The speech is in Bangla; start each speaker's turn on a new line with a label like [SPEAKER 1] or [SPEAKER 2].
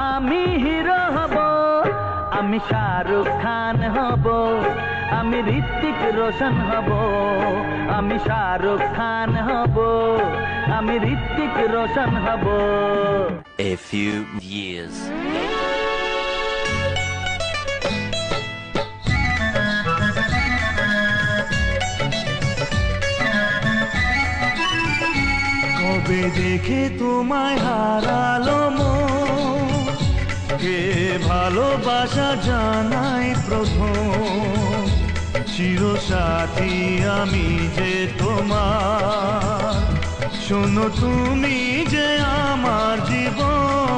[SPEAKER 1] আমি হিরো হব, আমি শাহরুখ খান হব, আমি ঋত্বিক রোশন হব, আমি শাহরুখ খান হব, আমি ঋত্বিক রোশন হব।
[SPEAKER 2] A few years later.
[SPEAKER 3] কবে দেখে তোমায় হারালো মন, কে ভালোবাসা জানাই প্রথম, চিরসাথী আমি যে তোমার, শোনো তুমি যে আমার জীবন।